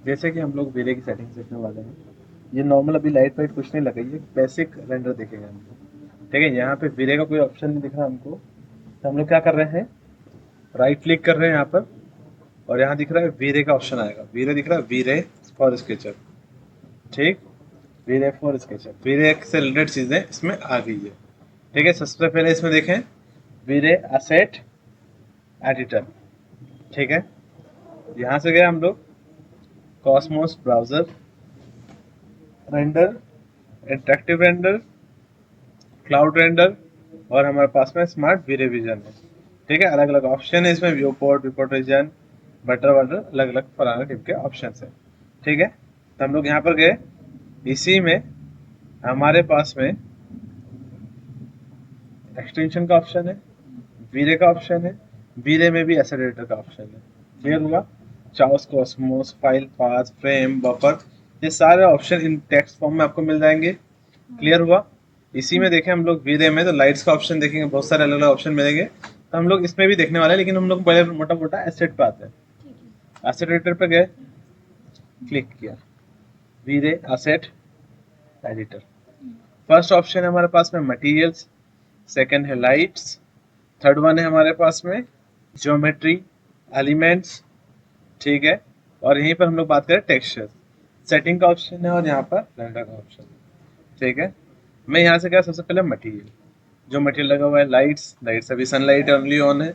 जैसे कि हम लोग वीरे की सेटिंग्स देखने वाले हैं। ये नॉर्मल अभी लाइट वाइट कुछ नहीं लगाई है, बेसिक रेंडर दिखेगा हमको। ठीक है, यहाँ पे वीरे का कोई ऑप्शन नहीं दिख रहा हमको, तो हम लोग क्या कर रहे हैं, राइट क्लिक कर रहे हैं यहाँ पर, और यहाँ दिख रहा है वीरे का ऑप्शन आएगा। वीरे दिख रहा है, वीरे फॉर स्केचर। ठीक, वीरे फॉर स्केचर, वीरे से रिलेटेड चीजें इसमें आ गई है। ठीक है, सबसे पहले इसमें देखें वीरे असेट एडिटर। ठीक है, यहाँ से गए हम लोग Cosmos browser, render, interactive render, cloud render, और हमारे पास में स्मार्ट वीरे विजन है। ठीक है, अलग अलग ऑप्शन है इसमें, view port, report reason, butter water, अलग अलग फलाना टाइप के ऑप्शन है। ठीक है, तो हम लोग यहाँ पर गए, इसी में हमारे पास में एक्सटेंशन का ऑप्शन है, वीरे का ऑप्शन है, वीरे में भी एसेट एडिटर का ऑप्शन है। क्लियर हुआ? Chaos, Cosmos, file path, frame, buffer, ये सारे ऑप्शन इन टेक्स्ट फॉर्म में आपको मिल जाएंगे। क्लियर हुआ? इसी में देखें हम लोग वीरे में तो लाइट्स का ऑप्शन देखेंगे, बहुत सारे अलग अलग ऑप्शन मिलेंगे, तो हम लोग इसमें भी देखने वाले हैं, लेकिन हम लोग पहले मोटा मोटा एसेट पे आते हैं। एसेट एडिटर पे गए, क्लिक किया, वीरे एसेट एडिटर। फर्स्ट ऑप्शन है हमारे पास में मटेरियल्स, सेकंड है लाइट्स, थर्ड वन है हमारे पास में ज्योमेट्री, एलिमेंट्स। ठीक है, और यहीं पर हम लोग बात करें टेक्सचर, सेटिंग का ऑप्शन है, और यहाँ पर रेंडर का ऑप्शन है। ठीक है, मैं यहाँ से क्या, सबसे पहले मटेरियल, जो मटेरियल लगा हुआ है, लाइट्स, लाइट्स अभी सनलाइट ओनली ऑन है।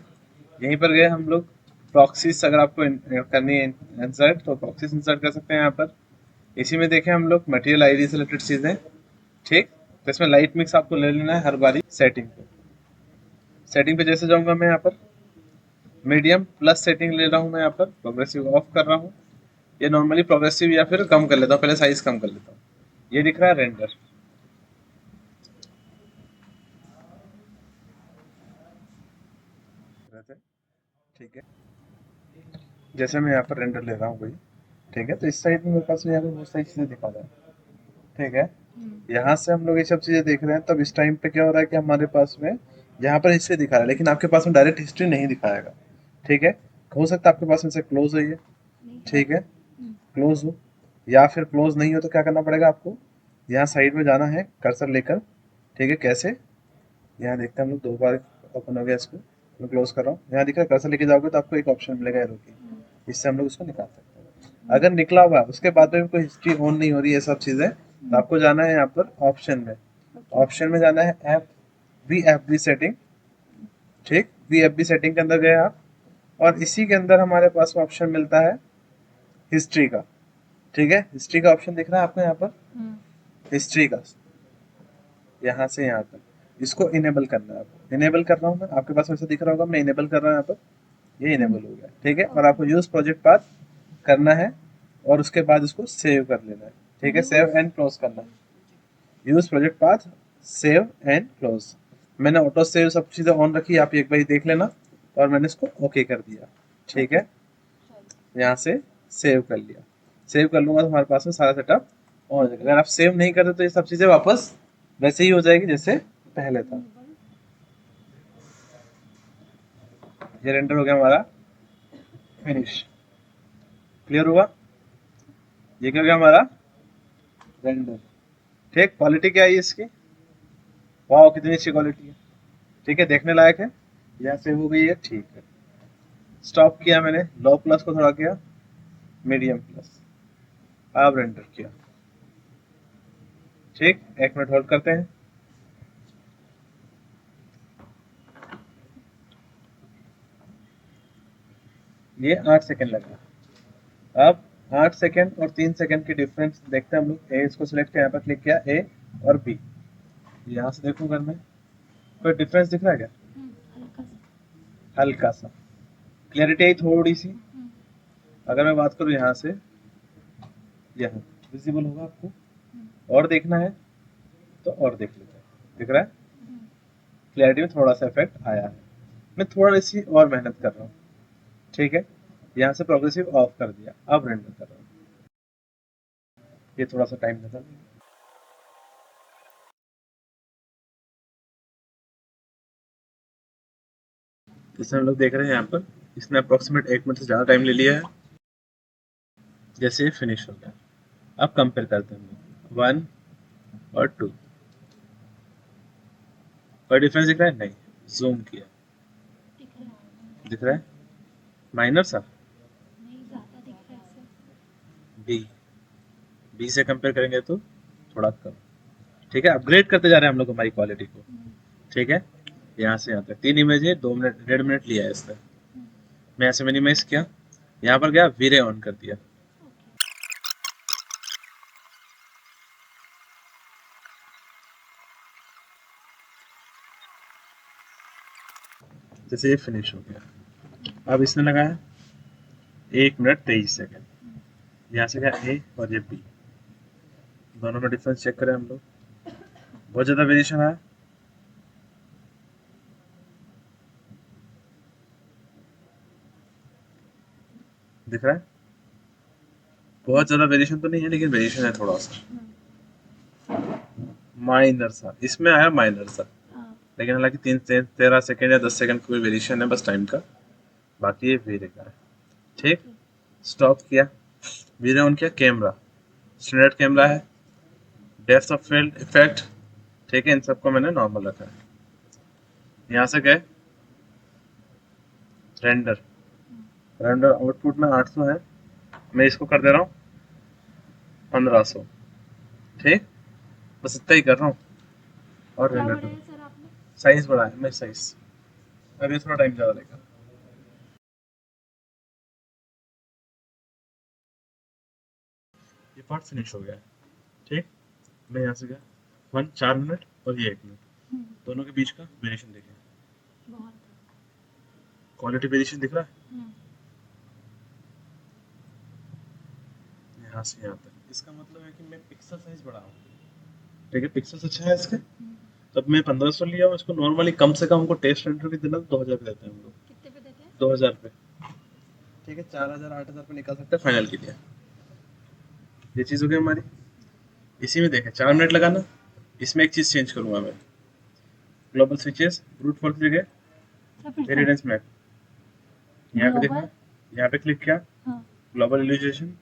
यहीं पर गए हम लोग प्रॉक्सीज, अगर आपको करनी है इंसर्ट तो प्रॉक्सीज इंसर्ट कर सकते हैं यहाँ पर। इसी में देखें हम लोग मटेरियल आईडी से रिलेटेड चीजें। ठीक, तो इसमें लाइट मिक्स आपको ले लेना है हर बारी सेटिंग पे। सेटिंग पे जैसे जाऊंगा मैं यहाँ पर मीडियम प्लस सेटिंग ले रहा हूँ, मैं यहाँ पर प्रोग्रेसिव ऑफ कर रहा हूँ। ये नॉर्मली प्रोग्रेसिव या फिर कम कर लेता हूँ, पहले साइज कम कर लेता हूँ। ये दिख रहा है रेंडर। ठीक है, जैसे मैं यहाँ पर रेंडर ले रहा हूँ भाई। ठीक है, तो इस साइड में मेरे पास यहाँ पे बहुत सारी चीजें दिखा रहा है। ठीक है, यहाँ से हम लोग ये सब चीजें देख रहे हैं, तब इस टाइम पे क्या हो रहा है कि हमारे पास में यहाँ पर हिस्ट्री दिखा रहा है, लेकिन आपके पास में डायरेक्ट हिस्ट्री नहीं दिखाएगा। ठीक है, हो सकता है आपके पास में से क्लोज है ये। ठीक है, क्लोज हो, या फिर क्लोज नहीं हो तो क्या करना पड़ेगा आपको, यहाँ साइड में जाना है कर्सर लेकर। ठीक है, कैसे, यहाँ देखते हैं हम लोग, दो बार ओपन हो गया इसको, मैं क्लोज कर रहा हूँ। यहाँ दिख रहा है, कर्सर लेके जाओगे तो आपको एक ऑप्शन मिलेगा एरो की, इससे हम लोग उसको निकाल सकते हैं। अगर निकला हुआ है उसके बाद में कोई हिस्ट्री ऑन नहीं हो रही है सब चीजें, तो आपको जाना है यहाँ पर ऑप्शन में, ऑप्शन में जाना है F V F be setting. ठीक, वी एफ बी सेटिंग के अंदर गए आप, और इसी के अंदर हमारे पास ऑप्शन मिलता है हिस्ट्री का। ठीक है, हिस्ट्री का ऑप्शन दिख रहा है आपको यहाँ पर, हिस्ट्री का, यहाँ से यहाँ तक इसको इनेबल करना है आपको। इनेबल कर रहा हूँ मैं, आपके पास वैसे दिख रहा होगा, मैं इनेबल कर रहा हूँ यहाँ पर, ये इनेबल हो गया। ठीक है, और आपको यूज प्रोजेक्ट पाथ करना है, और उसके बाद इसको सेव कर लेना है। ठीक है, सेव एंड क्लोज करना है, use project path, save and close. मैंने ऑटो सेव सब चीजें ऑन रखी, आप एक बार देख लेना, और मैंने इसको ओके कर दिया। ठीक है, यहाँ से सेव कर लिया, सेव कर लूंगा तो हमारे पास में सारा सेटअप ऑन हो जाएगा। अगर आप सेव नहीं करते तो ये सब चीजें वापस वैसे ही हो जाएगी जैसे पहले था। ये रेंडर हो गया हमारा फिनिश। क्लियर हुआ? ये क्या हो गया हमारा रेंडर। ठीक, क्वालिटी क्या है इसकी, वाह कितनी अच्छी क्वालिटी है। ठीक है, देखने लायक है, यहाँ सेव हो गई है। ठीक है, स्टॉप किया मैंने, लो प्लस को थोड़ा किया, मीडियम प्लस, अब रेंडर किया। ठीक, एक मिनट होल्ड करते हैं। ये 8 सेकंड लगा। अब 8 सेकंड और 3 सेकंड की डिफरेंस देखते हैं हम लोग। ए इसको सिलेक्ट किया, यहाँ पर क्लिक किया, ए और बी, यहाँ से देखूं अगर मैं, कोई डिफरेंस दिख रहा है क्या? हल्का सा क्लैरिटी आई थोड़ी सी। अगर मैं बात करूँ यहाँ से, यहाँ विजिबल होगा आपको, और देखना है तो और देख लेते हैं, दिख रहा है क्लैरिटी में थोड़ा सा इफेक्ट आया है। मैं थोड़ा सी और मेहनत कर रहा हूँ। ठीक है, यहाँ से प्रोग्रेसिव ऑफ कर दिया, अब रेंडर कर रहा हूँ, ये थोड़ा सा टाइम लेता है। इसमें हम लोग देख रहे हैं यहाँ पर, इसने अप्रोक्सीमेट 1 मिनट से ज़्यादा टाइम ले लिया है। जैसे ये फिनिश हो गया, अब कंपेयर करते हैं 1 और 2, कोई डिफरेंस दिख रहा है? नहीं। जूम किया, दिख रहा है। दिख रहा है माइनर सा। नहीं, ज़्यादा दिख रहा है सर। बी, बी से कंपेयर करेंगे तो थोड़ा कम। ठीक है, अपग्रेड करते जा रहे हैं हम लोग हमारी क्वालिटी को। ठीक है, यहाँ से यहाँ तक 3 इमेज है, 2 मिनट 1.5 मिनट लिया है इसने। मैं ऐसे मिनिमाइज किया, यहाँ पर गया वीरे ऑन कर दिया। ओके। जैसे ये फिनिश हो गया, अब इसने लगाया 1 मिनट 23 सेकेंड, यहाँ से गया ए और ये बी, दोनों में डिफरेंस चेक करें हम लोग। बहुत ज़्यादा वेरिएशन आया, दिख रहा है? बहुत ज़्यादा वेरिएशन तो नहीं है, लेकिन वेरिएशन है थोड़ा सा, माइनर सा। इसमें आया माइनर सा, लेकिन हालांकि 13 सेकेंड या 10 सेकेंड कोई वेरिएशन है बस टाइम का, बाकी ये वीरे का है। ठीक, स्टॉप किया, वीरे ऑन किया, कैमरा स्टैंडर्ड कैमरा है, डेप्थ ऑफ फील्ड इफेक्ट, ठीक है, इन सबको मैंने नॉर्मल रखा है। यहाँ से गए रेंडर, रेंडर आउटपुट में 800 है, मैं इसको कर दे रहा हूँ 1500। ठीक, बस इतना ही कर रहा हूँ और क्या रेंडर बढ़ाया करो। सर आपने? साइज बढ़ा है मैं, साइज अभी थोड़ा टाइम ज़्यादा लेगा। ये पार्ट फिनिश हो गया है। ठीक, मैं यहाँ से गया 4 मिनट और ये 1 मिनट, दोनों के बीच का वेरिएशन देखिए, बहुत। क्वालिटी वेरिएशन दिख रहा है यहाँ से यहाँ तक। इसका मतलब है कि मैं पिक्सल साइज बढ़ाऊँ। ठीक है, पिक्सल्स अच्छा है इसके, तब मैं 1500 लिया हूँ इसको। नॉर्मली कम से कम हमको टेस्ट रेंडर भी देना तो 2000 पे देते हैं हम लोग। कितने पे देते हैं? 2000 पे। ठीक है, 4000 8000 पे निकाल सकते हैं फाइनल के लिए। ये चीज़ हो गई हमारी। इसी में देखें 4 मिनट लगाना, इसमें एक चीज़ चेंज करूंगा मैं, ग्लोबल स्विचेस ब्रूट फोर्स जगह इरिडेंस मैप, यहाँ पे देखना, यहाँ पे क्लिक किया, ग्लोबल इल्यूमिनेशन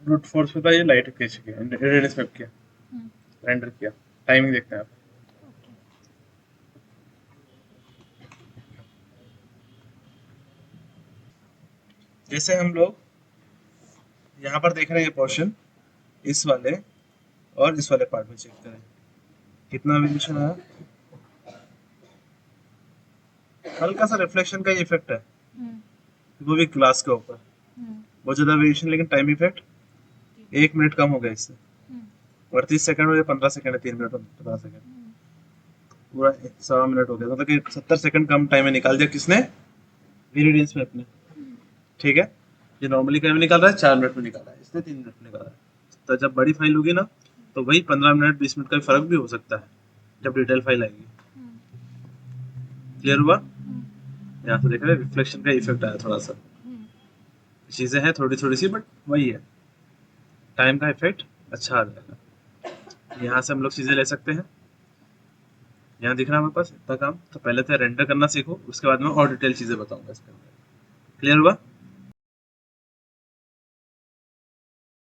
ब्रूट फोर्स पे था, ये लाइट खींच किया, इरिडेंस मैप किया, रेंडर किया, टाइमिंग देखते हैं आप। जैसे हम लोग यहाँ पर देख रहे हैं ये पोर्शन, इस वाले और इस वाले पार्ट में चेक करें कितना वेरिएशन आया। हल्का सा रिफ्लेक्शन का इफेक्ट है, वो भी ग्लास के ऊपर, बहुत ज्यादा वेरिएशन लेकिन टाइम इफेक्ट 1 मिनट कम हो गया इससे। 38 सेकंड और 15 सेकंड है, 3 मिनट और 15 सेकंड, पूरा 1.25 मिनट हो गया, मतलब कि 70 सेकंड कम टाइम में निकाल दिया किसने, इरिडियंस में अपने। ठीक है, ये नॉर्मली टाइम में निकाल रहा है 4 मिनट में निकाला है, इसने 3 मिनट में निकाला है। तो जब बड़ी फाइल होगी ना, तो वही 15 मिनट 20 मिनट का फर्क भी हो सकता है जब डिटेल फाइल आएगी। क्लियर हुआ? यहाँ से देख रहे हैं रिफ्लेक्शन का इफेक्ट आया थोड़ा सा, चीजें हैं थोड़ी थोड़ी सी, बट वही है, टाइम का इफेक्ट अच्छा आ जाएगा। यहाँ से हम लोग चीजें ले सकते हैं। यहाँ दिख रहा है हमारे पास इतना काम, तो पहले तो रेंडर करना सीखो, उसके बाद मैं और डिटेल चीजें बताऊंगा इसके अंदर। क्लियर हुआ?